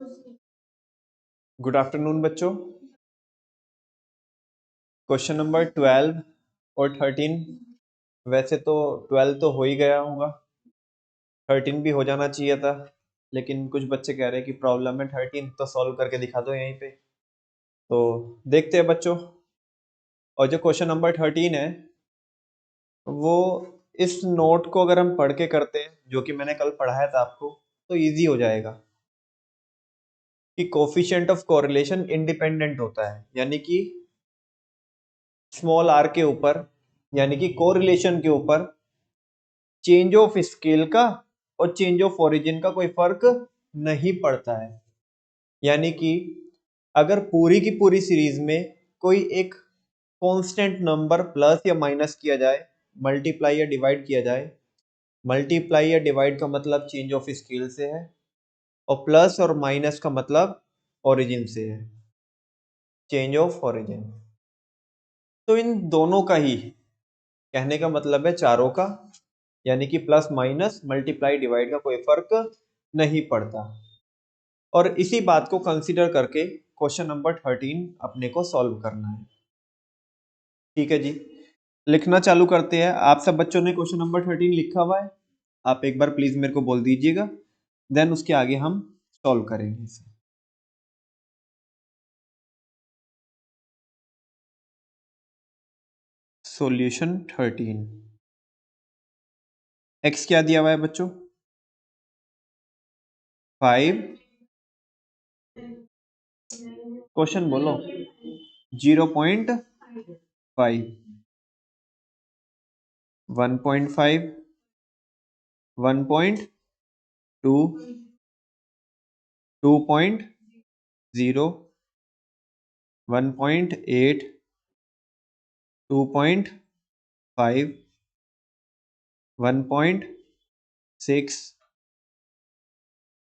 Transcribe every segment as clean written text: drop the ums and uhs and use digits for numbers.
Good afternoon बच्चों। Question number 12 और 13, वैसे तो 12 तो हो ही गया होगा, 13 भी हो जाना चाहिए था, लेकिन कुछ बच्चे कह रहे हैं कि प्रॉब्लम है 13, तो सॉल्व करके दिखा दो यहीं पे। तो देखते हैं बच्चों। और जो क्वेश्चन नंबर 13 है वो इस नोट को अगर हम पढ़ के करते हैं, जो कि मैंने कल पढ़ाया था आपको, तो इजी हो जाएगा कि कोफिशिएंट ऑफ कोरिलेशन इंडिपेंडेंट होता है, यानी कि स्मॉल आर के ऊपर, यानी कि कोरिलेशन के ऊपर चेंज ऑफ स्केल का और चेंज ऑफ ओरिजिन का कोई फर्क नहीं पड़ता है। यानी कि अगर पूरी की पूरी सीरीज में कोई एक कांस्टेंट नंबर प्लस या माइनस किया जाए, मल्टीप्लाई या डिवाइड किया जाए, मल्टीप्लाई या डिवाइड का मतलब चेंज ऑफ स्केल से है और प्लस और माइनस का मतलब ओरिजिन से है, चेंज ऑफ ओरिजिन। तो इन दोनों का ही कहने का मतलब है चारों का, यानी कि प्लस माइनस मल्टीप्लाई डिवाइड का कोई फर्क नहीं पड़ता। और इसी बात को कंसीडर करके क्वेश्चन नंबर 13 अपने को सॉल्व करना है। ठीक है जी, लिखना चालू करते हैं। आप सब बच्चों ने क्वेश्चन नंबर 13 लिखा हुआ है? आप एक बार प्लीज मेरे को बोल दीजिएगा, देन उसके आगे हम सॉल्व करेंगे इसे। सॉल्यूशन 13। एक्स क्या दिया हुआ है बच्चों? 5। क्वेश्चन बोलो। 0.5, 1.5, 1.2, 2.0, 1.8, 2.5, 1.6,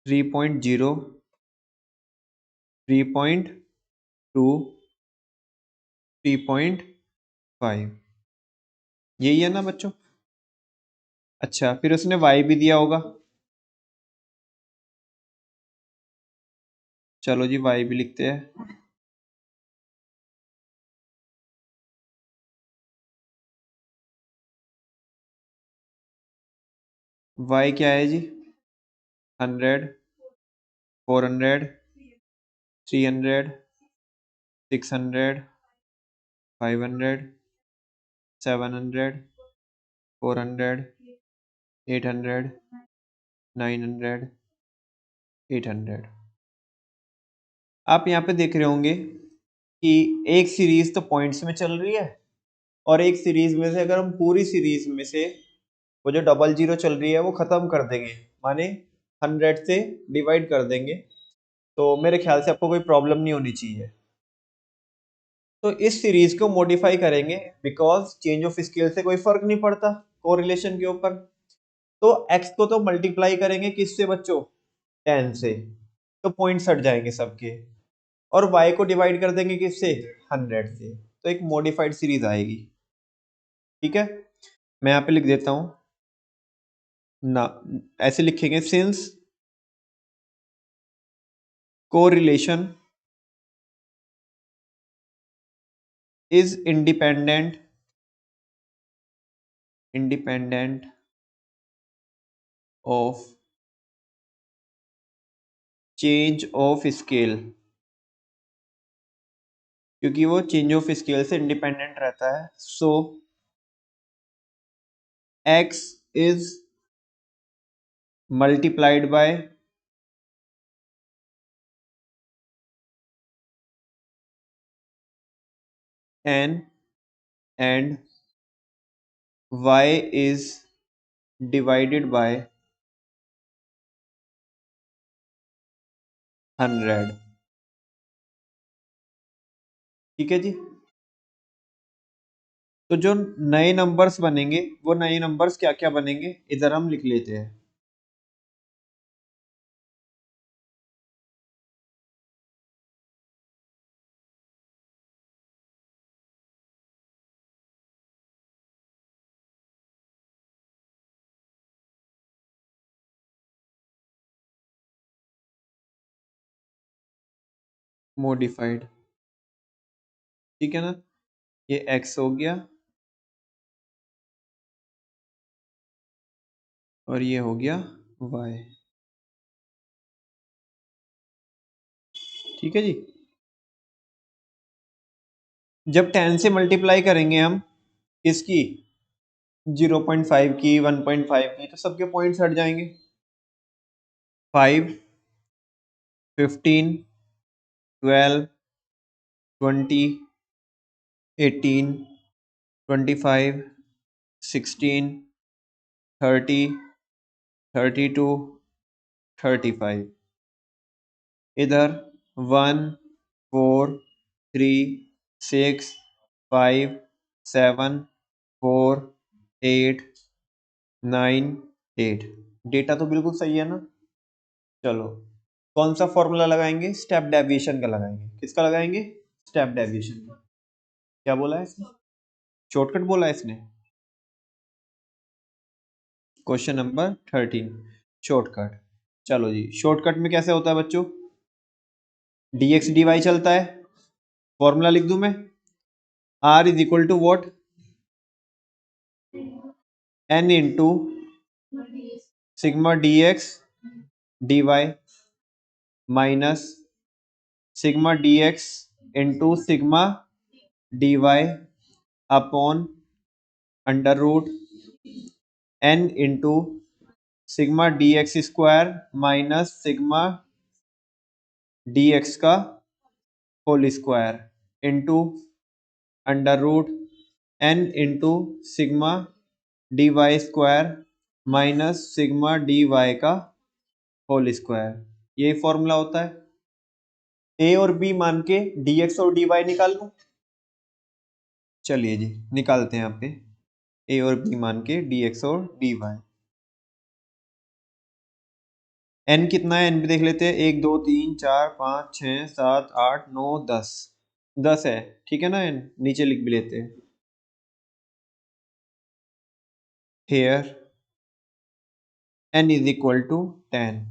3.0, 3.2, 3.5। यही है ना बच्चों? अच्छा, फिर उसने y भी दिया होगा। चलो जी, y भी लिखते हैं। y क्या है जी? 100, 400, 300, 600, 500, 700, 400, 800, 900, 800। आप यहाँ पे देख रहे होंगे कि एक सीरीज तो पॉइंट्स में चल रही है, और एक सीरीज में से अगर हम पूरी सीरीज में से वो जो डबल जीरो चल रही है वो खत्म कर देंगे, माने 100 से डिवाइड कर देंगे, तो मेरे ख्याल से आपको कोई प्रॉब्लम नहीं होनी चाहिए। तो इस सीरीज को मॉडिफाई करेंगे, बिकॉज चेंज ऑफ स्केल से कोई फर्क नहीं पड़ता कोरिलेशन के ऊपर। तो x को तो मल्टीप्लाई करेंगे किससे बच्चों? 10 से, तो पॉइंट्स हट जाएंगे सबके। और y को डिवाइड कर देंगे किससे? 100 से, तो एक मॉडिफाइड सीरीज आएगी। ठीक है, मैं यहाँ पे लिख देता हूं ना, ऐसे लिखेंगे, since correlation is independent of change of scale, क्योंकि वो चेंज ऑफ स्केल से इंडिपेंडेंट रहता है। सो x is multiplied by n and y is divided by 100। ठीक है जी, तो जो नए नंबर्स बनेंगे वो नए नंबर्स क्या क्या बनेंगे इधर हम लिख लेते हैं। मॉडिफाइड, ठीक है ना। ये x हो गया और ये हो गया y, ठीक है जी। जब 10 से मल्टीप्लाई करेंगे हम इसकी 0.5 की 1.5 की, तो सबके पॉइंट्स हट जाएंगे। 5, 15, 12, 20, 18, 25, 16, 30, 32, 35। इधर 1, 4, 3, 6, 5, 7, 4, 8, 9, 8। डेटा तो बिल्कुल सही है ना। चलो, कौन सा फॉर्मूला लगाएंगे? स्टेप डेविएशन का लगाएंगे। किसका लगाएंगे? स्टेप डेविएशन का। क्या बोला है इसने? शॉर्टकट बोला है इसने। Question number 13, shortcut. चलो जी, शॉर्टकट में कैसे होता है बच्चों? dx dy चलता है। फॉर्मूला लिख दूं मैं? r is equal to what? n into sigma dx dy minus sigma dx into sigma dy upon under root n into sigma dx square minus sigma dx का whole square into under root n into sigma dy square minus sigma dy का whole square. यही formula होता है। a और b मान के dx और dy निकाल लूं। चलिए जी, निकालते हैं यहाँ पे a और b मान के dx और dy। n कितना है? n भी देख लेते हैं। 1 2 3 4 5 6 7 8 9 10। 10 है, ठीक है ना। n नीचे लिख भी लेते हैं। Here n is equal to 10।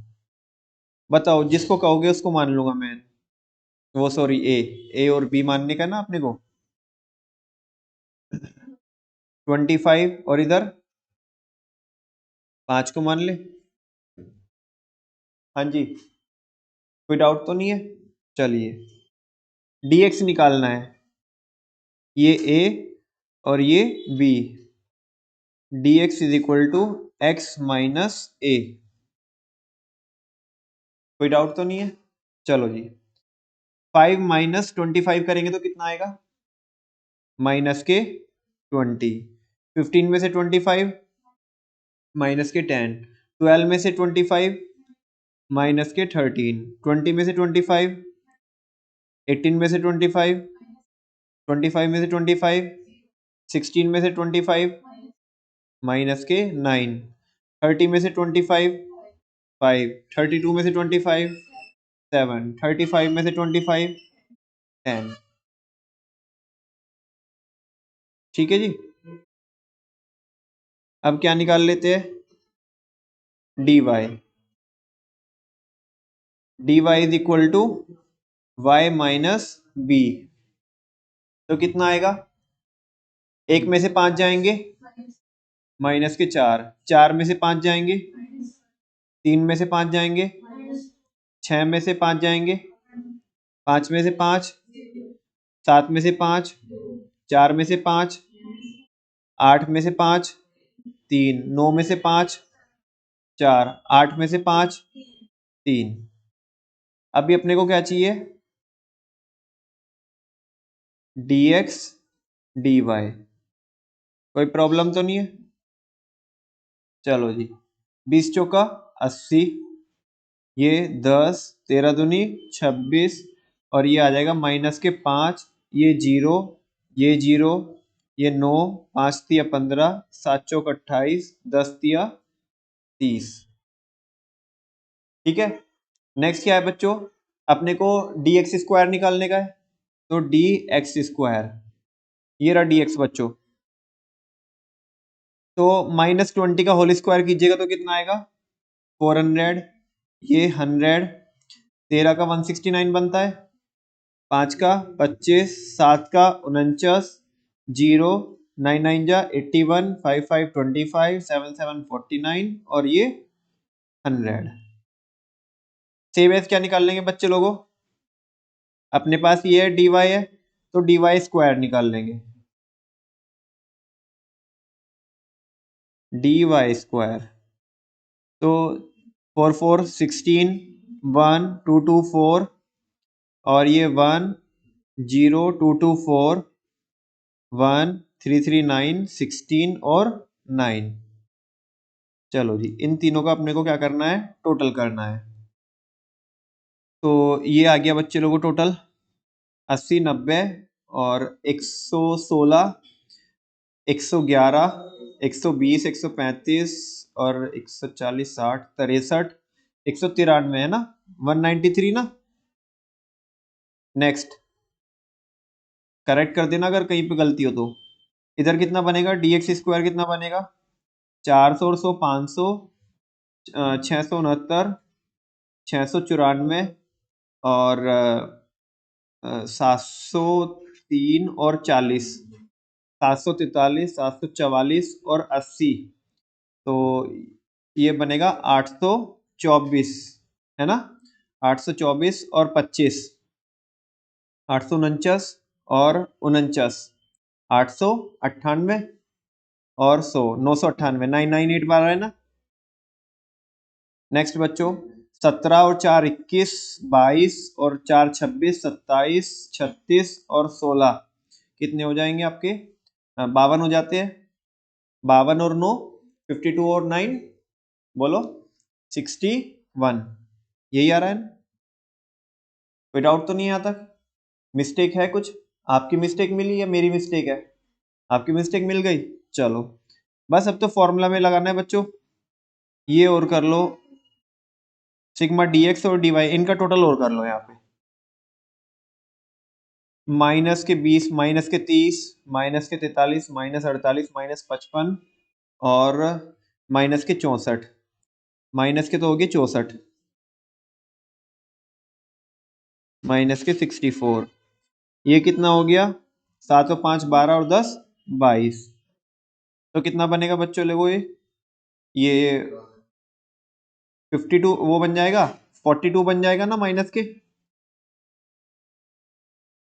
बताओ, जिसको कहोगे उसको मान लूंगा मैं। वो सॉरी, ए और बी मानने का ना अपने को। 25 और इधर 5 को मान ले। हाँ जी, कोई डाउट तो नहीं है? चलिए, dx निकालना है। ये a और ये b। dx is equal to x minus a। कोई डाउट तो नहीं है? चलो जी, 5 माइनस 25 करेंगे तो कितना आएगा? माइनस के 20। 15 में से 25 माइनस के 10। 12 में से 25 माइनस के 13। 20 में से 25, 18 में से 25, 25 में से 25, 16 में से 25 माइनस के 9। 30 में से 25 5, 32 में से 25 7, 35 में से 25 10। ठीक है जी। अब क्या निकाल लेते हैं? dy। dy is equal to y minus B. तो कितना आएगा? एक में से 5 जाएंगे, माइनस के 4। 4 में से 5 जाएंगे, 3 में से 5 जाएंगे, 6 में से 5 जाएंगे, 5 में से 5, 7 में से 5, 4 में से 5, 8 में से 5, 3, 9 में से 5, 4, 8 में से 5, 3। अभी अपने को क्या चाहिए? dx dy। कोई प्रॉब्लम तो नहीं है? चलो जी, 20 चौका 80, ये 10, 13 दूनी 26 और ये आ जाएगा माइनस के 5, ये 0, ये 0, ये 9, 5 तिया 15, 7 चौक 28, 10 तिया 30। ठीक है। नेक्स्ट क्या है बच्चों? अपने को dx स्क्वायर निकालने का है। तो dx स्क्वायर, ये रहा dx बच्चों। तो -20 का होल स्क्वायर कीजिएगा तो कितना आएगा? 400। ये 100, 13 का 169 बनता है। 5 का 25, 7 का 49, 0, 9 9 जा 81, 5 5 25, 7 7 49 और ये 100। सेम एज क्या निकाल लेंगे बच्चे लोगों? अपने पास ये है dy है तो dy स्क्वायर निकाल लेंगे, dy स्क्वायर। तो 4 4 16, 1 2 2 4 और ये 1 0 2 2 4 1 3 3 9 16 और 9। चलो जी, इन तीनों का अपने को क्या करना है? टोटल करना है। तो ये आ गया बच्चे लोगों टोटल 80 90 और 116, 111, 120, 135 और 140, 60, 63, 193 है ना, 193 ना। नेक्स्ट करेक्ट कर देना अगर कहीं पे गलती हो तो। इधर कितना बनेगा? dx स्क्वायर कितना बनेगा? 400 और 100 500, 669, 694 और 703 और 40, 743, 744 और 80। तो ये बनेगा 824 है ना, 824 और 25, 849 और 49, 898 और 100, 998, 998 बार है ना। नेक्स्ट बच्चों 17 और 4 21, 22 और 4 26, 27, 36 और 16 कितने हो जाएंगे आपके? 52 हो जाते हैं। 52 और 9 52 और 9 बोलो 61। यही आ रहा है ना? कोई डाउट तो नहीं है यहाँ तक? मिस्टेक है कुछ? आपकी मिस्टेक मिली या मेरी मिस्टेक है? आपकी मिस्टेक मिल गई। चलो बस अब तो फॉर्मूला में लगाना है बच्चों। ये और कर लो, सिग्मा dx और dy इनका टोटल और कर लो यहाँ पे। माइनस के 20, माइनस के 30, माइनस के 43, माइनस 48, माइनस 55 और माइनस के 64। माइनस के तो हो गए 64, माइनस के 64। ये कितना हो गया? 7 और 5 12 और 10 22। तो कितना बनेगा बच्चों लोगों? ये 52 वो बन जाएगा, 42 बन जाएगा ना माइनस के।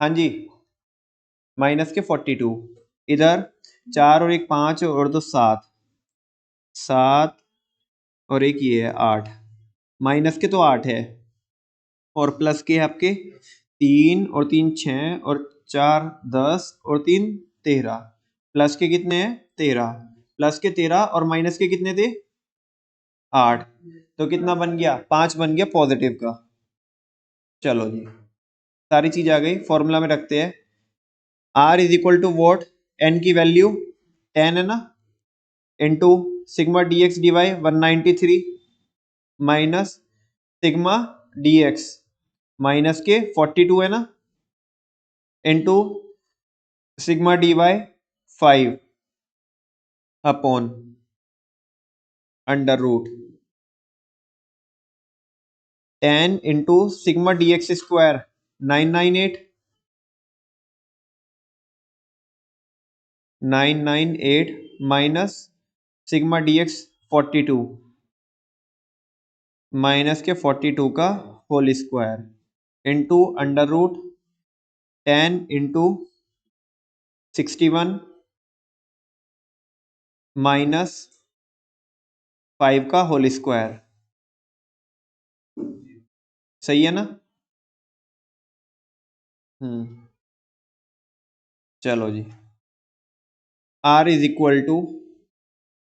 हाँ जी, माइनस के 42। इधर 4 और एक 5 और 2 7, 7 और एक ये है 8। माइनस के तो 8 है और प्लस के आपके 3 और 3 6 और 4 10 और 3 13। प्लस के कितने हैं? 13। प्लस के 13 और माइनस के कितने थे? 8। तो कितना बन गया? 5 बन गया पॉजिटिव का। चलो जी, सारी चीज आ गई। फॉर्मूला में रखते हैं। R is equal to what? n की वैल्यू 10 है ना, into sigma dx dy 193 minus sigma dx minus के 42 है ना, into sigma dy 5 upon under root 10 into sigma dx square 998, 998 minus sigma dx 42 minus के 42 का whole square into under root 10 into 61 minus 5 का whole square. सही है ना? चलो जी, R is equal to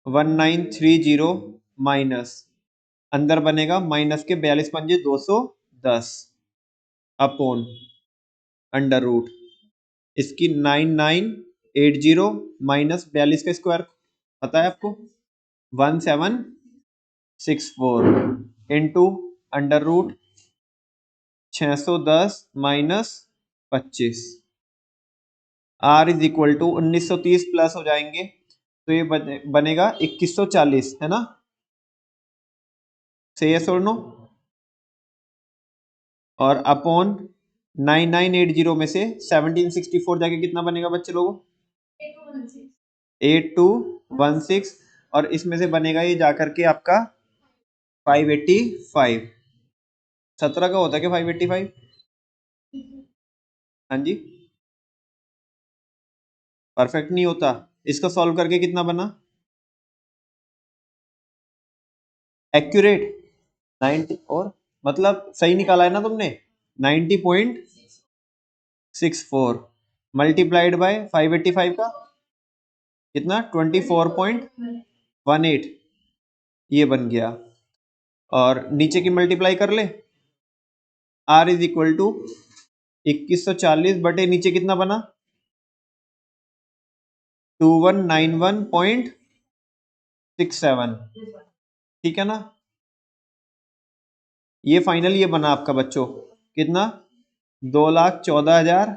1930 minus अंदर बनेगा माइनस के 42 पंजे 210 अपॉन अंडर रूट इसकी 9980 माइनस 42 का स्क्वायर पता है आपको 1764 into under root 610 minus 25। R is equal to 1930 plus हो जाएंगे तो ये बनेगा 2140 है ना। से यस और नो? और अपॉन 9980 में से 1764 जाके कितना बनेगा बच्चे लोगों? 8216। और इसमें से बनेगा ये जाकर के आपका 585। 17 का होता है क्या 585? हाँ जी, परफेक्ट नहीं होता। इसको सॉल्व करके कितना बना? एक्यूरेट 90, और मतलब सही निकाला है ना तुमने? 90.64 मल्टीप्लाइड बाय 585 का कितना? 24.18, ये बन गया। और नीचे की मल्टीप्लाई कर ले, R इज इक्वल टू 2140 बटे नीचे कितना बना? 2191.67। ठीक है ना? ये फाइनल ये बना आपका बच्चों कितना? 2,14,000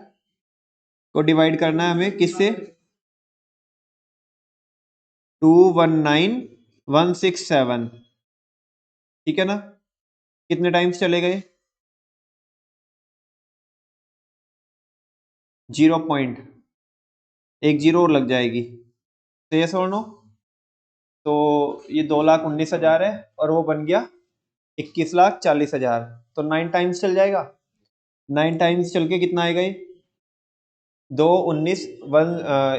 को डिवाइड करना है हमें किससे? 219167। ठीक है ना? कितने टाइम्स चले गए? 0 पॉइंट, एक जीरो और लग जाएगी। तो ये सोनो, तो ये 2,19,000 है और वो बन गया 21,40,000। तो 9 टाइम्स चल जाएगा। 9 टाइम्स चल के कितना आएगा ये? 219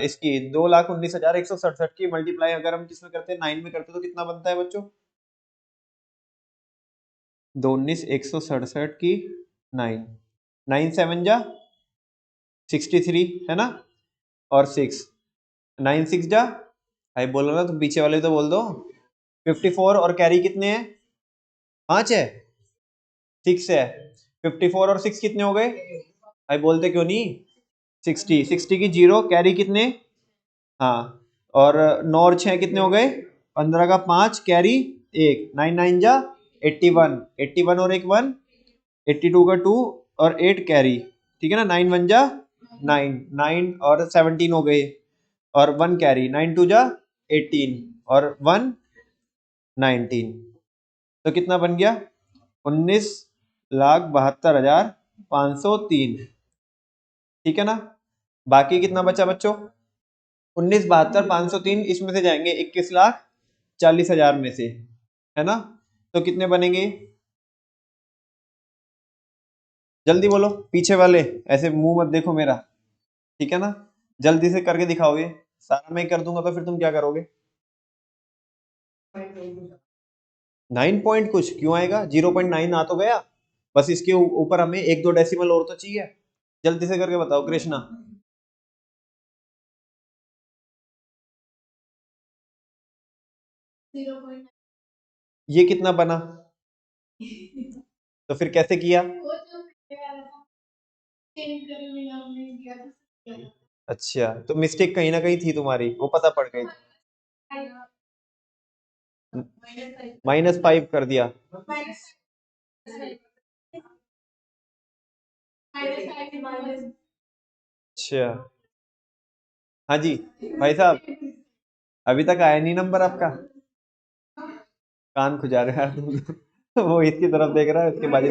इसकी 2,19,167 की मल्टीप्लाई अगर हम किसमें करते हैं? 9 में करते हैं तो कितना बनता है बच्चों? 219,167 की 9, 9 7 जा 63 है ना? और 6, 9 6 जा, भाई बोलो ना, तुम पीछे वाले तो बोल दो। 54 और कैरी कितने हैं? 5 है, 6 है। 54 और 6 कितने हो गए? भाई बोलते क्यों नहीं? 60, 60 की 0 कैरी कितने? हाँ, और 9 और 6 कितने हो गए? 15 का 5 कैरी 1, 9 9 जा 81, 81 और एक 1, 82 का 2 और 8 कैरी। ठीक है ना? 9 1 जा 9, 9 और 17 हो गए, और 1 कैरी, 9 2 जा 18 और 1 19। तो कितना बन गया? 19,72,503। ठीक है ना? बाकी कितना बचा बच्चों? 19,72,503 इसमें से जाएंगे 21,40,000 में से, है ना? तो कितने बनेंगे? जल्दी बोलो पीछे वाले, ऐसे मुंह मत देखो मेरा। ठीक है ना? जल्दी से करके दिखाओगे। सारा मैं कर दूंगा तो फिर तुम क्या करोगे? 9 पॉइंट कुछ क्यों आएगा? 0.9 आ तो गया, बस इसके ऊपर हमें एक दो डेसिमल और तो चाहिए। जल्दी से करके बताओ कृष्णा। ये कितना बना? तो फिर कैसे किया? अच्छा, तो मिस्टेक कहीं ना कहीं थी तुम्हारी, वो पता पड़ गई। -5 कर दिया। अच्छा, हाँ जी भाई साहब, अभी तक आया नहीं नंबर आपका? कान खुजा रहे हैं यार तुम। वो इसकी तरफ देख रहा है, उसके बाद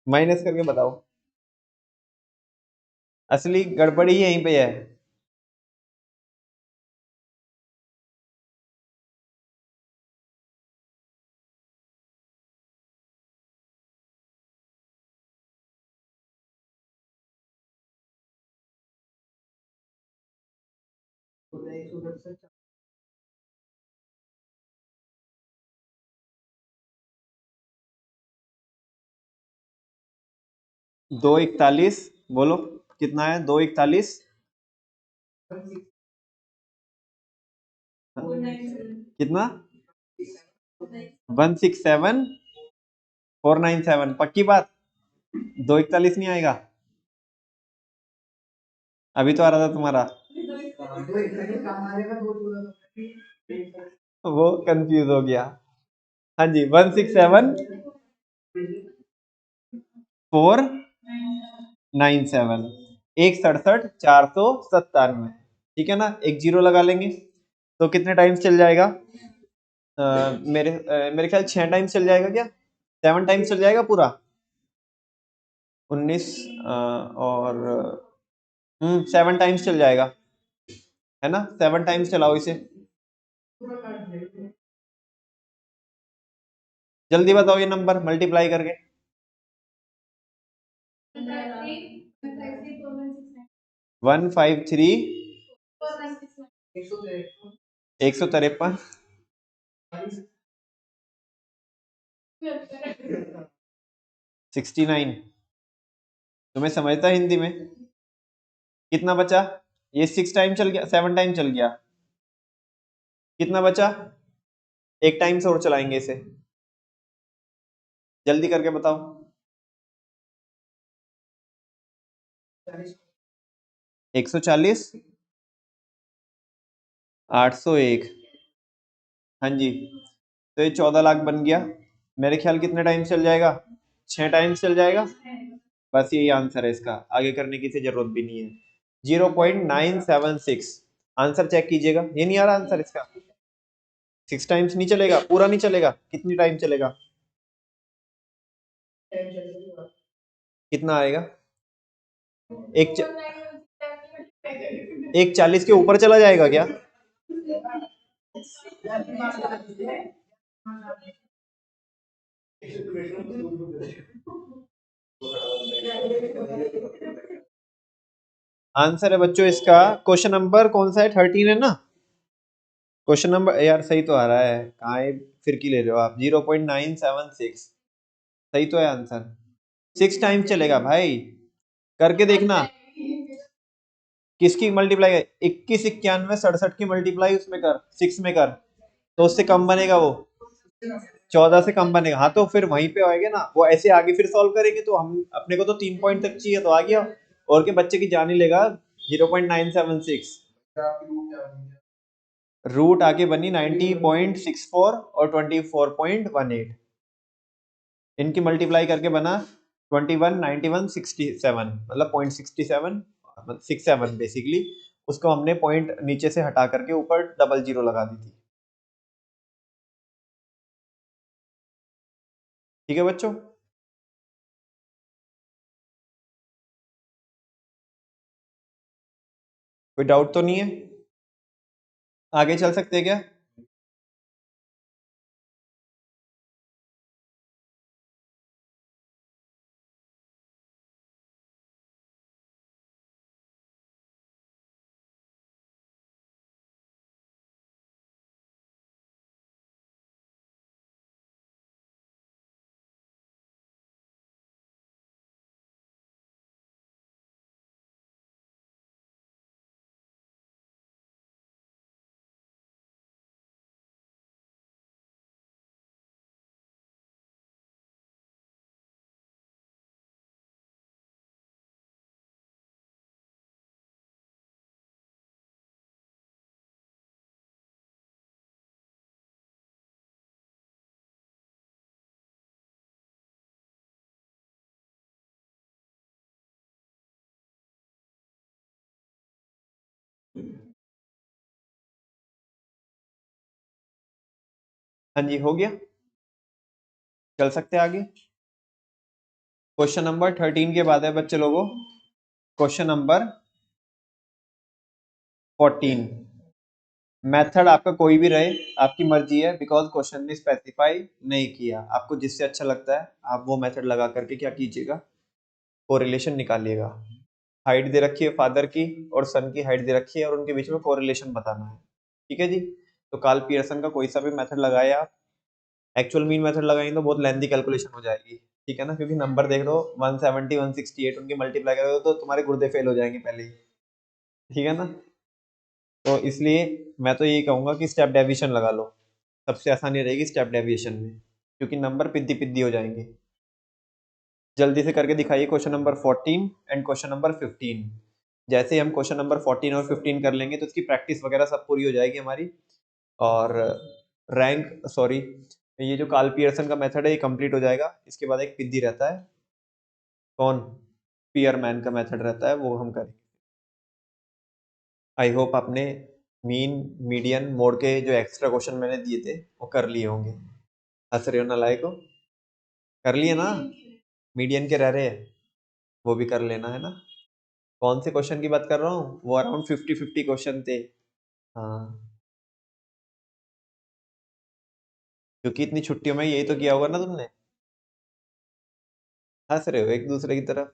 माइनस करके बताओ। असली गड़बड़ी यहीं पे है। 241, बोलो कितना है? 241 कितना? 167,497, पक्की बात? 241 नहीं आएगा? अभी तो आ रहा था तुम्हारा। वो कंफ्यूज हो गया। हाँ जी, 167,497, 167,497। ठीक है ना? एक जीरो लगा लेंगे तो कितने टाइम्स चल जाएगा? मेरे ख्याल 6 टाइम्स चल जाएगा क्या? 7 टाइम्स चल जाएगा पूरा? 19 और 7 टाइम्स चल जाएगा, है ना? 7 टाइम्स चलाओ इसे, जल्दी बताओ ये नंबर मल्टीप्लाई करके। 153 153 69। तुम्हें समझता है हिंदी में? कितना बचा? ये 6 टाइम चल गया, 7 टाइम चल गया, कितना बचा? 1 टाइम से और चलाएंगे इसे, जल्दी करके बताओ। 140 801, हाँ जी। तो ये 14 लाख बन गया। मेरे ख्याल कितने टाइम चल जाएगा? 6 टाइम चल जाएगा। बस यही आंसर है इसका, आगे करने की जरूरत भी नहीं है। 0.976 आंसर चेक कीजिएगा। ये नहीं आ रहा आंसर इसका? 6 टाइम्स नहीं चलेगा, पूरा नहीं चलेगा, कितनी टाइम चलेगा? कितना आएगा? एक च... एक 40 के ऊपर चला जाएगा क्या? आंसर है बच्चों इसका, क्वेश्चन नंबर कौन सा है? 13 है ना? क्वेश्चन नंबर यार सही तो आ रहा है, कहाँ है फिरकी ले रहे हो आप? 0.976 सही तो है आंसर। 6 टाइम्स चलेगा भाई, करके देखना। किसकी मल्टीप्लाई? 21 91 67 की मल्टीप्लाई उसमें कर, 6 में कर, तो उससे कम बनेगा वो, 14 से कम बनेगा। हाँ तो फिर वहीं पे आएगा ना वो, ऐसे आगे फिर सॉल्व करेंगे तो हम अपने को तो 3 पॉइंट तक चाहिए, तो आ गया। और के बच्चे की जान ही लेगा। 0.976 रूट आगे बनी 90.64 और 24.18, इनकी मल्टीप्लाई करके बना 21 91 67, मतलब 0.67 67 बेसिकली। उसको हमने पॉइंट नीचे से हटा करके ऊपर डबल जीरो लगा दी थी। ठीक है बच्चों? कोई डाउट तो नहीं है? आगे चल सकते हैं क्या? हाँ जी, हो गया। चल सकते हैं आगे। क्वेश्चन नंबर 13 के बाद है बच्चे लोगों, क्वेश्चन नंबर 14। मेथड आपका कोई भी रहे, आपकी मर्जी है, बिकॉज क्वेश्चन ने स्पेसिफाई नहीं किया। आपको जिससे अच्छा लगता है आप वो मेथड लगा करके क्या कीजिएगा, कोरिलेशन निकालिएगा। हाइट दे रखी है फादर की और सन की हाइट दे रखी है, और उनके बीच में कोरिलेशन बताना है। ठीक है जी? तो कार्ल पियर्सन का कोई सा भी मेथड लगाया आप, एक्चुअल मीन मेथड लगाएंगे तो बहुत लेंथी कैलकुलेशन हो जाएगी। ठीक है ना? क्योंकि नंबर देख लो 170 168, उनकी मल्टीप्लाई करोगे तो तुम्हारे गुर्दे फेल हो जाएंगे पहले ही। ठीक है ना? तो इसलिए मैं तो यही कहूंगा कि स्टेप डेविएशन लगा लो, सबसे आसानी रहेगी स्टेप डेविएशन में, क्योंकि नंबर पिद्दी पिद्दी हो जाएंगे। जल्दी से करके दिखाइए question number 14 and question number 15। जैसे ही हम क्वेश्चन नंबर 14 और 15 कर लेंगे तो इसकी प्रैक्टिस वगैरह सब पूरी हो जाएगी हमारी, और रैंक सॉरी ये जो कार्ल पियर्सन का मेथड है ये कंप्लीट हो जाएगा। इसके बाद एक पिद्दी रहता है, कौन? पियरमैन का मेथड रहता है, वो हम करेंगे। आई होप आपने मीन मीडियन मोड के जो एक्स्ट्रा क्वेश्चन मैंने दिए थे वो कर लिए होंगे। हंस रहे हो नालायक को? कर लिए ना? मीडियन के रह रहे हैं। वो भी कर लेना है ना। कौन से क्वेश्चन की बात कर रहा हूँ, वो अराउंड 50-50 क्वेश्चन थे। हाँ, क्योंकि इतनी छुट्टियों में यही तो किया होगा ना तुमने। हंस रहे हो एक दूसरे की तरफ।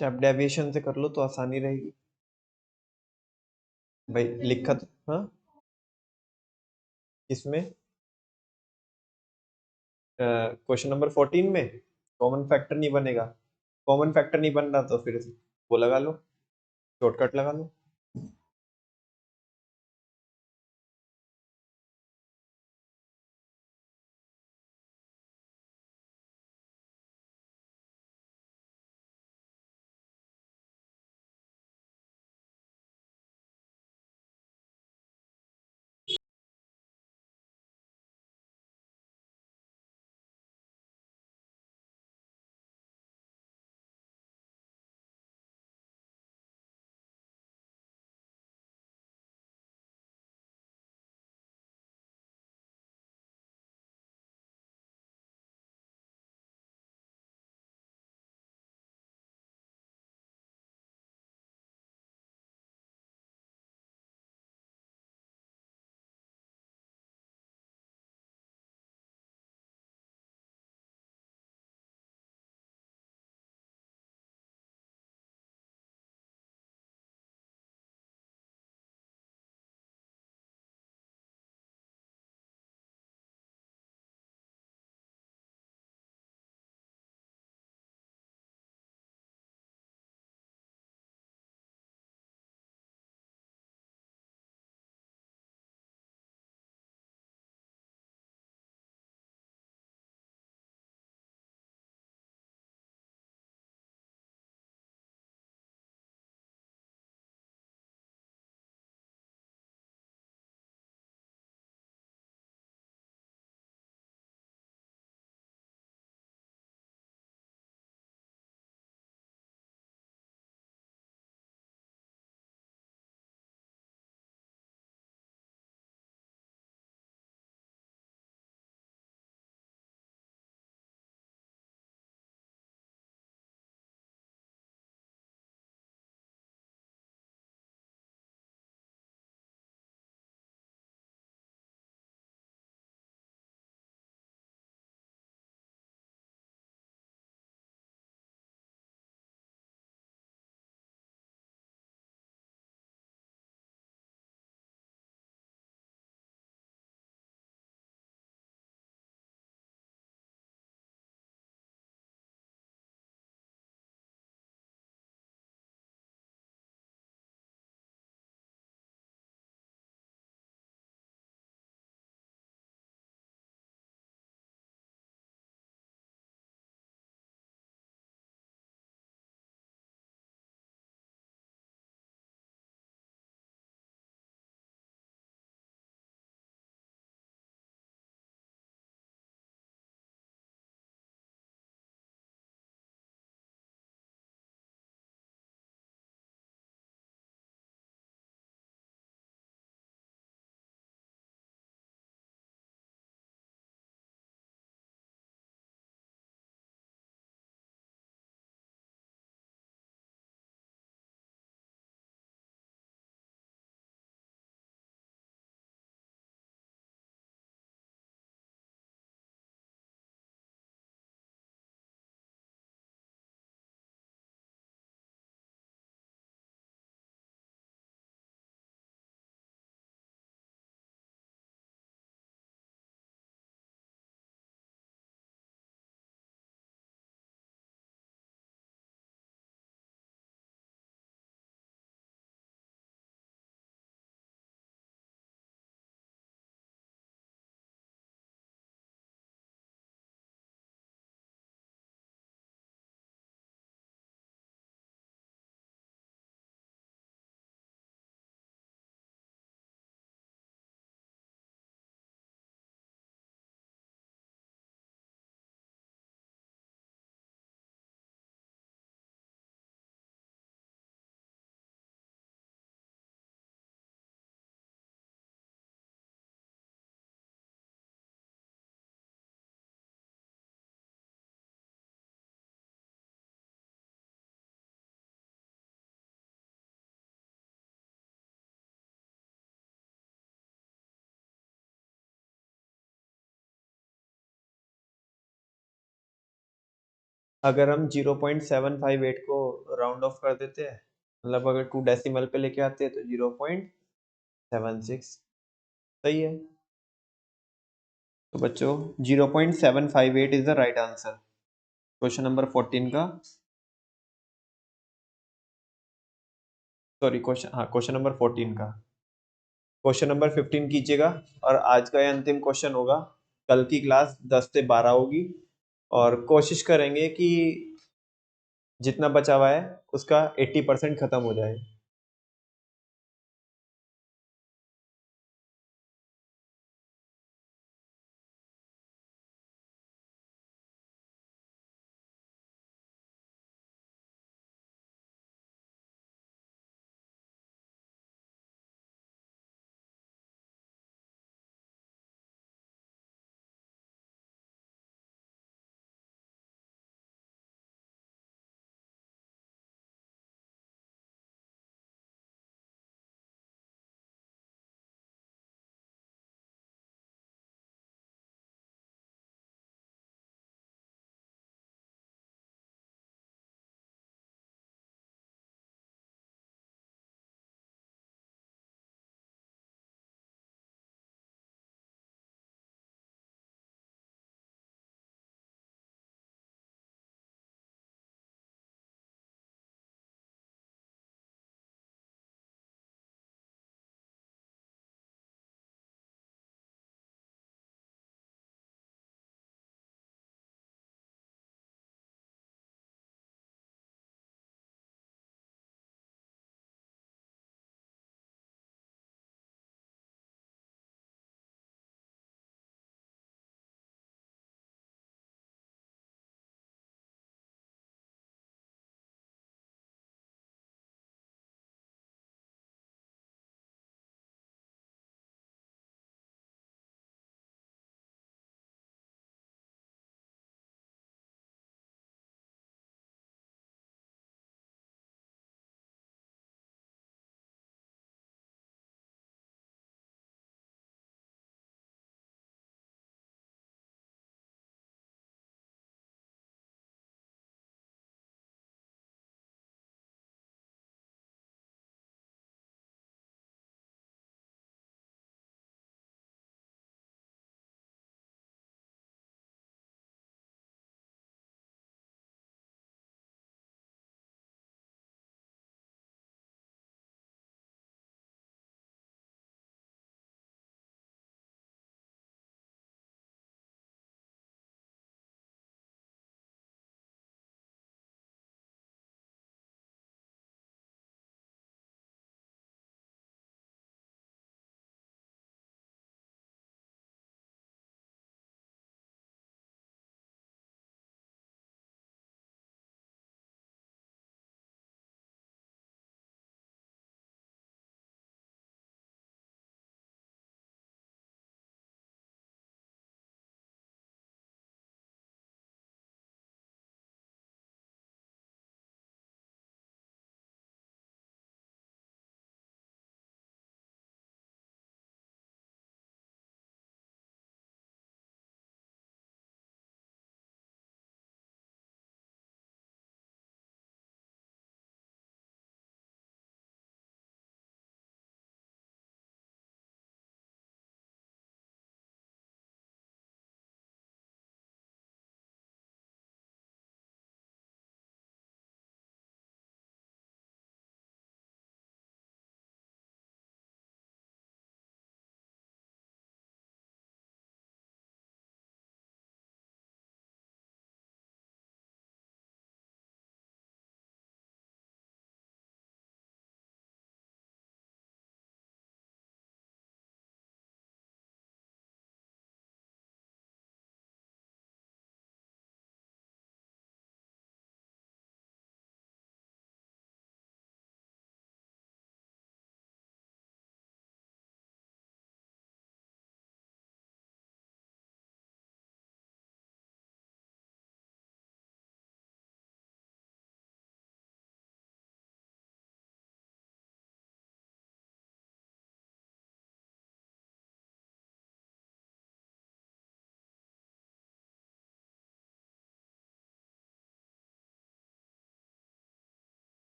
स्टेप डेविएशन से कर लो तो आसानी रहेगी भाई। लिखा तो हाँ, इसमें क्वेश्चन नंबर 14 में कॉमन फैक्टर नहीं बनेगा। कॉमन फैक्टर नहीं बन रहा तो फिर वो लगा लो, शॉर्टकट लगा लो। अगर हम 0.758 को राउंड ऑफ कर देते हैं, मतलब अगर 2 डेसिमल पे लेके आते हैं तो 0.76 सही है। तो बच्चों 0.758 is the right answer question number 14 का। सॉरी क्वेश्चन नंबर 14 का। क्वेश्चन नंबर 15 कीजिएगा। और आज का ये अंतिम क्वेश्चन होगा। कल की क्लास 10 से 12 होगी और कोशिश करेंगे कि जितना बचा हुआ है उसका 80% खत्म हो जाए।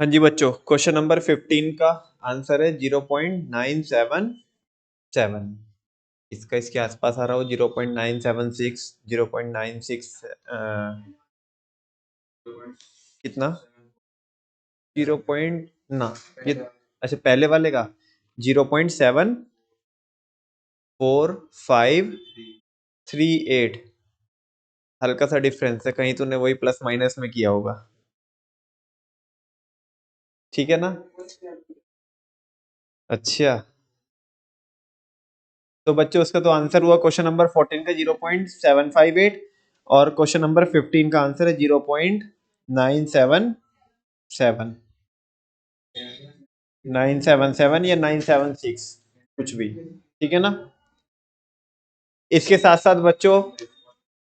हाँ जी बच्चों, क्वेश्चन नंबर 15 का आंसर है 0.977। इसका इसके आसपास आ रहा हो 0.976, 0.96, कितना 0 पॉइंट ना, ये अच्छा पहले वाले का 0.7538। हल्का सा डिफरेंस है, कहीं तूने वही प्लस माइनस में किया होगा। ठीक है ना? अच्छा, तो बच्चों उसका तो आंसर हुआ क्वेश्चन नंबर 14 का 0.758, और क्वेश्चन नंबर 15 का आंसर है 0.977। 977 या 976, कुछ भी। ठीक है ना? इसके साथ साथ बच्चों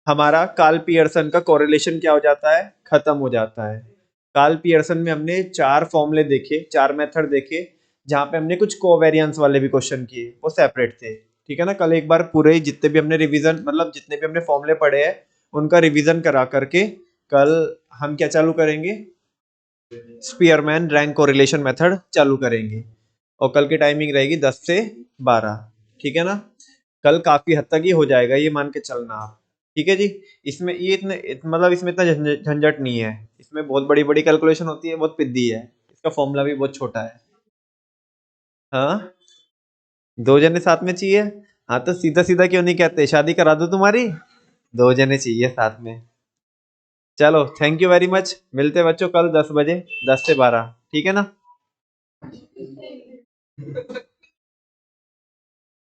हमारा कार्ल पियर्सन का कोरिलेशन क्या हो जाता है, खत्म हो जाता है। कार्ल पियर्सन में हमने 4 फॉर्मूले देखे, 4 मेथड देखे, जहां पे हमने कुछ कोवेरिएंस वाले भी क्वेश्चन किए, वो सेपरेट थे। ठीक है ना? कल एक बार पूरे ही जितने भी हमने रिवीजन, मतलब जितने भी हमने फॉर्मूले पढ़े हैं उनका रिवीजन करा करके कल हम क्या चालू करेंगे, स्पीयरमैन रैंक कोरिलेशन मेथड चालू करेंगे। और कल की टाइमिंग रहेगी 10 से 12। ठीक है ना? कल काफी हद तक ये हो जाएगा, ये मान के चलना आप। ठीक है जी? इसमें ये मतलब इसमें इतना झंझट नहीं है, इसमें बहुत बड़ी बड़ी कैलकुलेशन होती है, बहुत पिद्दी है, इसका फॉर्मूला भी बहुत छोटा है। हाँ, 2 जने साथ में चाहिए? हाँ तो सीधा सीधा क्यों नहीं कहते, शादी करा दो तुम्हारी। 2 जने चाहिए साथ में। चलो, थैंक यू वेरी मच, मिलते हैं बच्चों कल 10 बजे, 10 से 12। ठीक है ना?